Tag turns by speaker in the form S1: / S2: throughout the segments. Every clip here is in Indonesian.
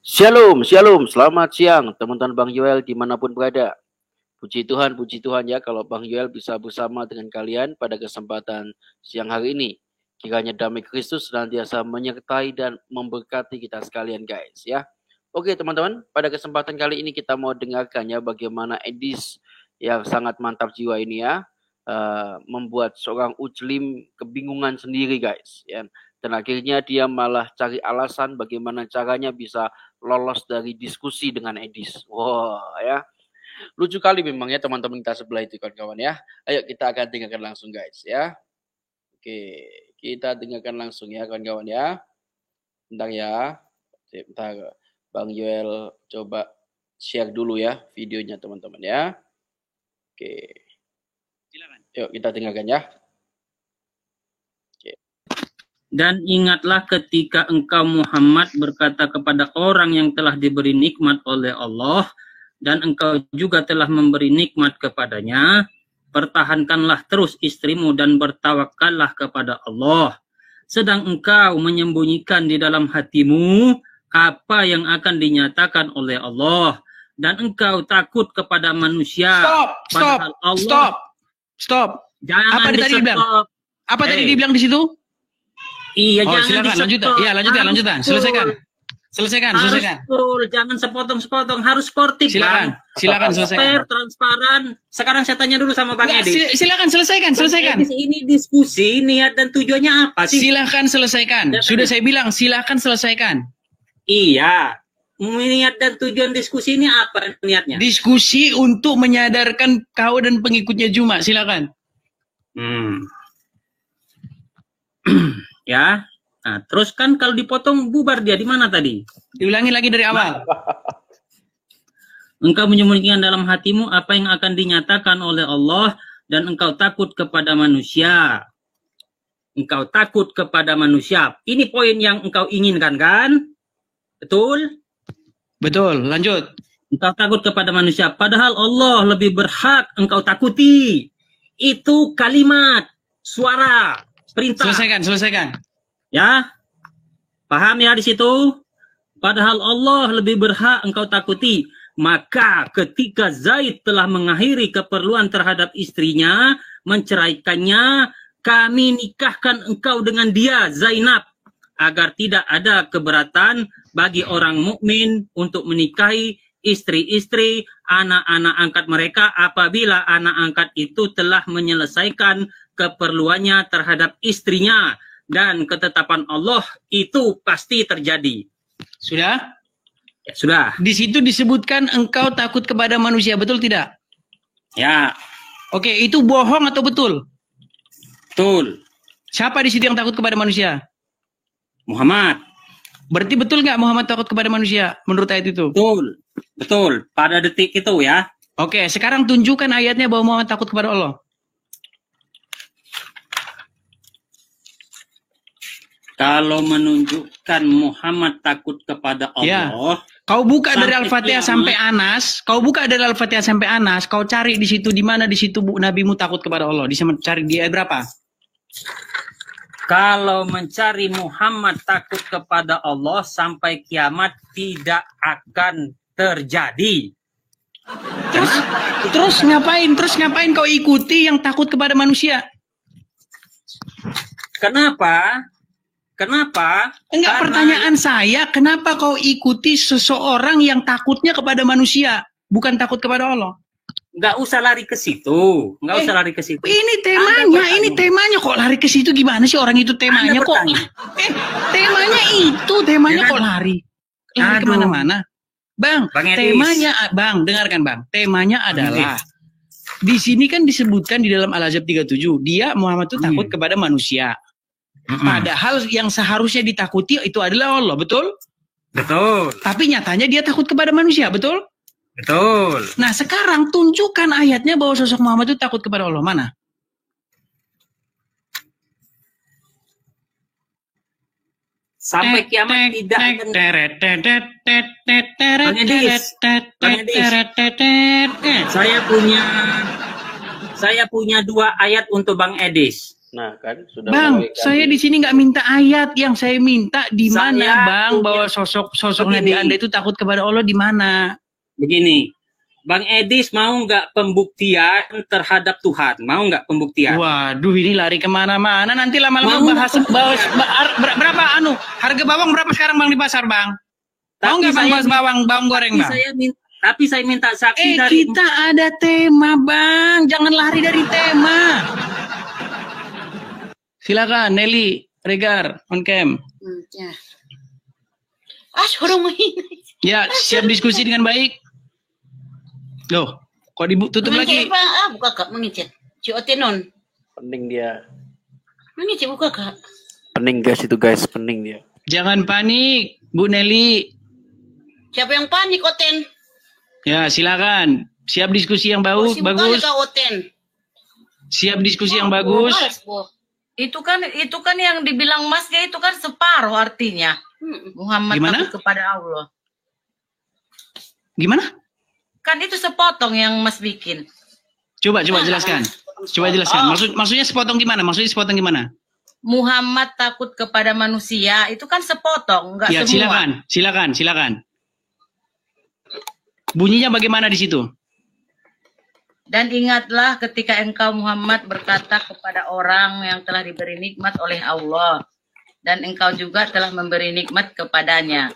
S1: Shalom, shalom, selamat siang teman-teman Bang Yoel dimanapun berada. Puji Tuhan ya kalau Bang Yoel bisa bersama dengan kalian pada kesempatan siang hari ini. Kiranya damai Kristus senantiasa menyertai dan memberkati kita sekalian guys ya. Oke teman-teman, pada kesempatan kali ini kita mau dengarkan ya bagaimana Edis yang sangat mantap jiwa ini ya. Membuat seorang Ujlim kebingungan sendiri guys ya. Dan akhirnya dia malah cari alasan bagaimana caranya bisa lolos dari diskusi dengan Edis. Wah ya, lucu kali memang ya teman-teman kita sebelah itu kawan-kawan ya. Ayo kita akan dengarkan langsung guys ya. Oke, kita dengarkan langsung ya kawan-kawan ya. Bentar ya, bentar Bang Yoel coba share dulu ya videonya teman-teman ya. Oke, silakan. Yuk kita dengarkan ya.
S2: Dan ingatlah ketika engkau Muhammad berkata kepada orang yang telah diberi nikmat oleh Allah, dan engkau juga telah memberi nikmat kepadanya, pertahankanlah terus istrimu dan bertawakallah kepada Allah. Sedang engkau menyembunyikan di dalam hatimu apa yang akan dinyatakan oleh Allah, dan engkau takut kepada manusia.
S3: Stop.
S2: Jangan
S3: apa tadi dibilang? Apa tadi dibilang di situ?
S2: Iya,
S3: silakan lanjutkan. Iya, lanjutkan. Selesaikan.
S2: Full, jangan sepotong-sepotong, harus sportif.
S3: Silakan selesaikan.
S2: Fair, transparan. Sekarang saya tanya dulu sama Bang Edi.
S3: Silakan selesaikan.
S2: Ini diskusi, niat dan tujuannya apa sih?
S3: Silakan selesaikan. Sudah saya bilang, silakan selesaikan.
S2: Iya. Niat dan tujuan diskusi ini apa niatnya?
S3: Diskusi untuk menyadarkan kau dan pengikutnya Juma. Silakan.
S2: Ya, nah terus kan kalau dipotong bubar dia di mana tadi?
S3: Diulangi lagi dari awal.
S2: Engkau menyembunyikan dalam hatimu apa yang akan dinyatakan oleh Allah dan engkau takut kepada manusia. Engkau takut kepada manusia. Ini poin yang engkau inginkan kan? Betul?
S3: Betul, lanjut.
S2: Engkau takut kepada manusia. Padahal Allah lebih berhak engkau takuti. Itu kalimat, suara, perintah.
S3: Selesaikan.
S2: Ya, paham ya di situ? Padahal Allah lebih berhak engkau takuti. Maka ketika Zaid telah mengakhiri keperluan terhadap istrinya, menceraikannya, kami nikahkan engkau dengan dia, Zainab, agar tidak ada keberatan bagi orang mukmin untuk menikahi istri-istri anak-anak angkat mereka apabila anak angkat itu telah menyelesaikan keperluannya terhadap istrinya, dan ketetapan Allah itu pasti terjadi.
S3: Sudah?
S2: Ya, sudah.
S3: Di situ disebutkan engkau takut kepada manusia, betul tidak?
S2: Ya.
S3: Oke, itu bohong atau betul?
S2: Betul.
S3: Siapa di situ yang takut kepada manusia?
S2: Muhammad.
S3: Berarti betul nggak Muhammad takut kepada manusia menurut ayat itu?
S2: Betul. Pada detik itu ya.
S3: Oke, sekarang tunjukkan ayatnya bahwa Muhammad takut kepada Allah.
S2: Kalau menunjukkan Muhammad takut kepada Allah,
S3: ya. Kau buka dari Al-Fatihah sampai Anas, kau cari di situ di mana di situ nabimu takut kepada Allah, cari di ayat berapa?
S2: Kalau mencari Muhammad takut kepada Allah sampai kiamat tidak akan terjadi.
S3: Terus ngapain kau ikuti yang takut kepada manusia?
S2: Kenapa?
S3: Enggak, pertanyaan saya, kenapa kau ikuti seseorang yang takutnya kepada manusia, bukan takut kepada Allah?
S2: Enggak usah lari ke situ.
S3: Ini temanya kok lari ke situ, gimana sih orang itu temanya kok? Temanya kok lari kemana-mana? Bang, dengarkan Bang. Temanya adalah di sini kan disebutkan di dalam Al-Ahzab 37, dia Muhammad itu takut kepada manusia. Padahal yang seharusnya ditakuti itu adalah Allah, betul?
S2: Betul.
S3: Tapi nyatanya dia takut kepada manusia, betul?
S2: Betul.
S3: Nah sekarang tunjukkan ayatnya bahwa sosok Muhammad itu takut kepada Allah. Mana?
S2: Sampai kiamat tidak akan. Saya punya 2 ayat untuk Bang Edis.
S1: Nah, kan sudah.
S3: Bang, saya di sini nggak minta ayat. Yang saya minta di mana, Bang, bahwa sosok Nabi Anda itu takut kepada Allah di mana?
S2: Begini, Bang Edis mau nggak pembuktian terhadap Tuhan? Mau nggak pembuktian?
S3: Waduh, ini lari kemana-mana. Nanti lama-lama berapa harga bawang berapa sekarang Bang di pasar, Bang? Mau nggak Bang bahas bawang goreng, Bang?
S2: Tapi saya minta saksi dari...
S3: Kita ada tema, Bang. Jangan lari dari tema. Silakan, Nelly, Regar, on cam.
S4: Ya.
S3: Ya, siap diskusi dengan baik. Loh, kok ditutup lagi?
S4: Buka kak, mengicet. Ciotenon.
S1: Pening dia.
S4: Mengicet buka kak.
S1: Pening guys itu guys, pening dia.
S3: Jangan panik, Bu Nelly.
S4: Siapa yang panik, Oten?
S3: Ya, silakan. Siap diskusi yang bagus. Siap diskusi yang bagus.
S5: Itu kan yang dibilang Masnya itu kan separuh artinya. Muhammad takut kepada Allah.
S3: Gimana?
S5: Kan itu sepotong yang Mas bikin.
S3: Coba jelaskan. Maksudnya sepotong gimana?
S5: Muhammad takut kepada manusia itu kan sepotong, enggak
S3: ya,
S5: semua.
S3: Silakan. Bunyinya bagaimana di situ?
S5: Dan ingatlah ketika engkau Muhammad berkata kepada orang yang telah diberi nikmat oleh Allah, dan engkau juga telah memberi nikmat kepadanya.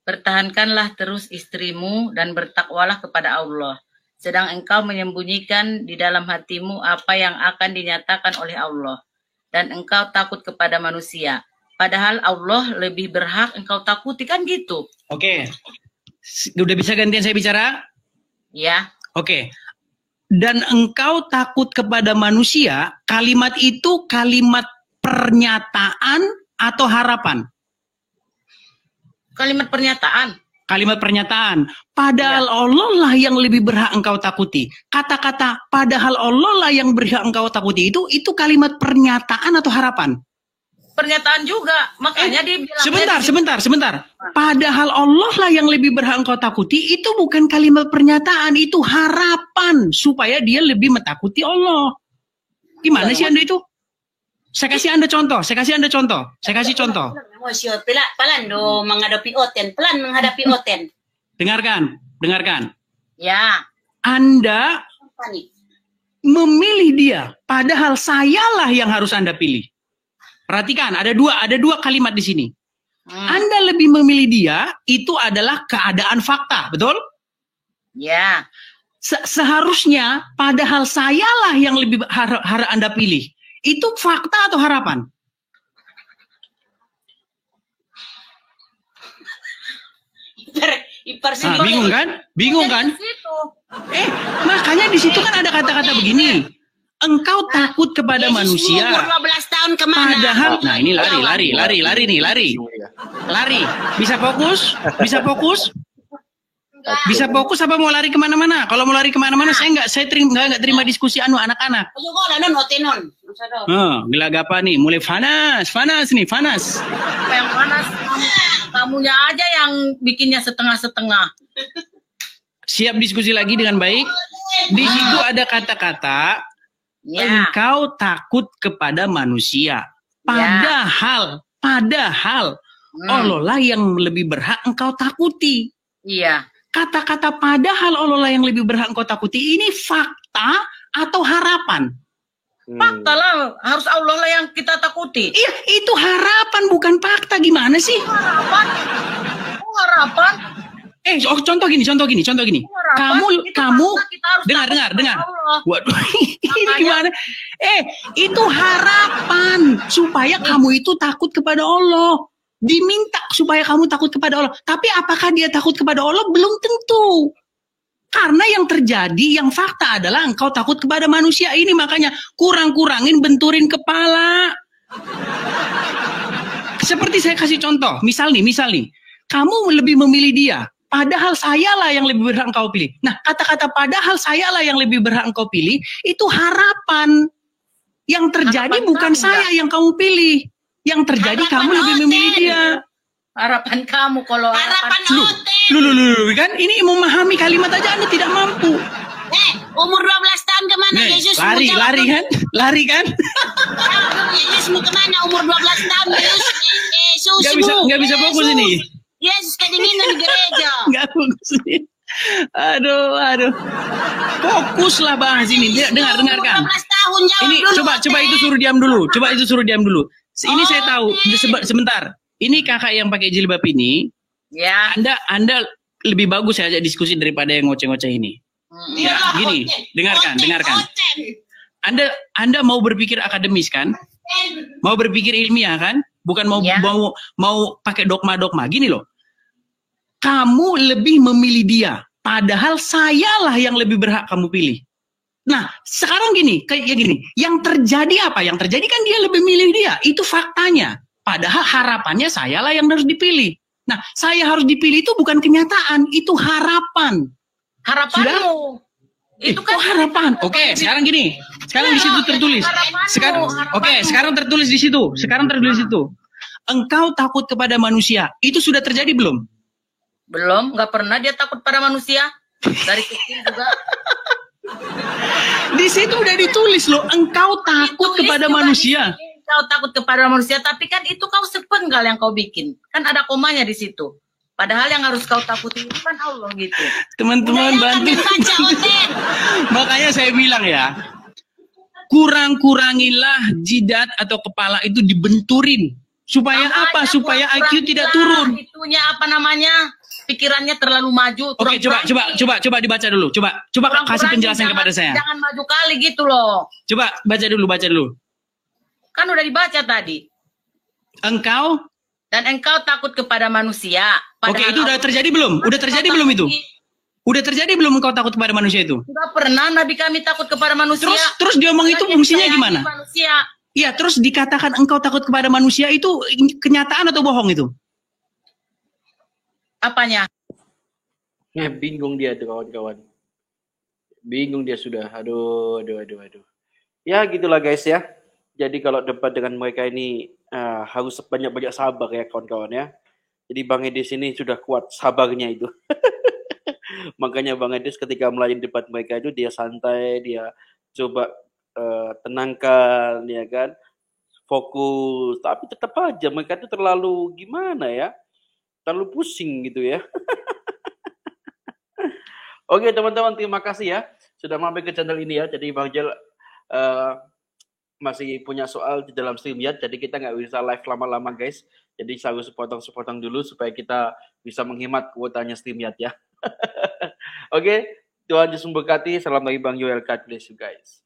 S5: Pertahankanlah terus istrimu dan bertakwalah kepada Allah. Sedang engkau menyembunyikan di dalam hatimu apa yang akan dinyatakan oleh Allah. Dan engkau takut kepada manusia. Padahal Allah lebih berhak engkau takuti, kan gitu.
S3: Oke. Udah bisa gantian saya bicara?
S5: Ya.
S3: Oke. Dan engkau takut kepada manusia, kalimat itu kalimat pernyataan atau harapan?
S5: Kalimat pernyataan.
S3: Kalimat pernyataan. Padahal Allah lah yang lebih berhak engkau takuti. Kata-kata padahal Allah lah yang berhak engkau takuti itu kalimat pernyataan atau harapan?
S5: Pernyataan juga. Makanya dia bilang
S3: sebentar. Padahal Allah lah yang lebih berhak engkau takuti, itu bukan kalimat pernyataan, itu harapan supaya dia lebih mentakuti Allah. Gimana sih Anda itu? Saya kasih Anda contoh.
S4: Pelan menghadapi Oten.
S3: Dengarkan.
S5: Ya.
S3: Anda memilih dia, padahal sayalah yang harus Anda pilih. Perhatikan, ada dua kalimat di sini. Anda lebih memilih dia, itu adalah keadaan fakta, betul?
S5: Ya.
S3: Seharusnya, padahal sayalah yang lebih harus Anda pilih. Itu fakta atau harapan? Bingung kan? Makanya di situ kan ada kata-kata begini. Engkau takut kepada manusia.
S4: 12 tahun kemana?
S3: Padahal, nah ini lari. Bisa fokus apa mau lari kemana-mana? Kalau mau lari kemana-mana, saya nggak terima diskusi anak-anak. Gelagapan nih, mulai panas nih.
S5: Apa yang panas? Kamunya aja yang bikinnya setengah-setengah.
S3: Siap diskusi lagi dengan baik. Di situ ada kata-kata. Engkau takut kepada manusia. Padahal Allah lah yang lebih berhak engkau takuti.
S5: Iya.
S3: Kata-kata padahal Allah lah yang lebih berhak engkau takuti ini fakta atau harapan?
S5: Fakta lah, harus Allah lah yang kita takuti.
S3: Iya, itu harapan bukan fakta. Gimana sih?
S5: Harapan.
S3: Contoh gini. Kamu dengar. Waduh, ini gimana? Itu harapan supaya kamu itu takut kepada Allah. Diminta supaya kamu takut kepada Allah. Tapi apakah dia takut kepada Allah? Belum tentu. Karena yang terjadi, yang fakta adalah engkau takut kepada manusia ini. Makanya kurang-kurangin benturin kepala. Seperti saya kasih contoh. Misal nih. Kamu lebih memilih dia. Padahal sayalah yang lebih berhak engkau pilih. Nah, kata-kata padahal sayalah yang lebih berhak engkau pilih, itu harapan. Yang terjadi harapan bukan saya yang kamu pilih. Yang terjadi harapan kamu lebih memilih dia.
S5: Harapan kamu kalau
S4: harapan
S3: Lu kan ini memahami kalimat aja Anda tidak mampu.
S4: Umur 12 tahun kemana
S3: Nih,
S4: Yesus?
S3: lari kan?
S4: Yesus mau kemana umur 12 tahun Yesus? Yesus
S3: Nggak bisa fokus ini.
S4: Yesus kedinginan di gereja.
S3: Nggak fokus ini. Aduh. Fokuslah bahas ini. Dengarkan.
S4: 12 tahun jauh
S3: Ini
S4: dulu,
S3: coba itu suruh diam dulu. Ini saya tahu. Sebentar. Ini kakak yang pakai jilbab ini.
S5: Ya.
S3: Anda lebih bagus saya ajak diskusi daripada yang ngoceh-ngoceh ini. Ya, gini, dengarkan. Anda mau berpikir akademis kan? Mau berpikir ilmiah kan? Bukan mau pakai dogma-dogma. Gini loh. Kamu lebih memilih dia, padahal sayalah yang lebih berhak kamu pilih. Nah, sekarang kayak gini. Yang terjadi apa? Yang terjadi kan dia lebih milih dia. Itu faktanya. Padahal harapannya sayalah yang harus dipilih. Nah, saya harus dipilih itu bukan kenyataan, itu harapan.
S5: Harapanmu. Itu kan
S3: harapan. Oke, sekarang gini. Sekarang di situ tertulis. Sekarang tertulis di situ. Engkau takut kepada manusia. Itu sudah terjadi belum?
S5: belum, nggak pernah dia takut pada manusia. Dari kecil juga.
S3: Di situ udah ditulis loh, engkau takut kepada manusia.
S5: Kau takut kepada manusia, tapi kan itu kau sepenggal yang kau bikin. Kan ada komanya di situ. Padahal yang harus kau takuti itu kan Allah gitu.
S3: Teman-teman bantu. Makanya saya bilang ya, kurang-kurangilah jidat atau kepala itu dibenturin. Supaya apa? Supaya IQ tidak turun.
S5: Itunya apa namanya? Pikirannya terlalu maju.
S3: Oke, coba dibaca dulu. Coba kasih penjelasan kepada saya.
S5: Jangan maju kali gitu loh.
S3: Coba baca dulu.
S5: Kan udah dibaca tadi.
S3: Engkau
S5: dan engkau takut kepada manusia.
S3: Oke, itu udah terjadi belum? Udah terjadi belum itu? Udah terjadi belum engkau takut kepada manusia itu?
S5: Enggak pernah Nabi kami takut kepada manusia.
S3: Terus dia ngomong itu fungsinya gimana?
S5: Manusia.
S3: Iya, terus dikatakan engkau takut kepada manusia itu kenyataan atau bohong itu?
S5: Apanya?
S1: Bingung dia tuh kawan-kawan. Bingung dia sudah. Aduh. Ya gitulah guys ya. Jadi kalau debat dengan mereka ini harus banyak-banyak sabar ya kawan-kawan ya. Jadi Bang Edis ini sudah kuat sabarnya itu. Makanya Bang Edis ketika melayani debat mereka itu dia santai, dia coba tenangkan ya kan. Fokus, tapi tetap aja mereka itu terlalu gimana ya? Terlalu pusing gitu ya. Oke teman-teman, terima kasih ya sudah mampir ke channel ini ya. Jadi Bang Jel masih punya soal di dalam StreamYard, jadi kita nggak bisa live lama-lama guys. Jadi saya harus sepotong dulu supaya kita bisa menghemat kuotanya StreamYard ya. Oke, Tuhan Yesus memberkati. Salam dari Bang Yoel. God bless you guys.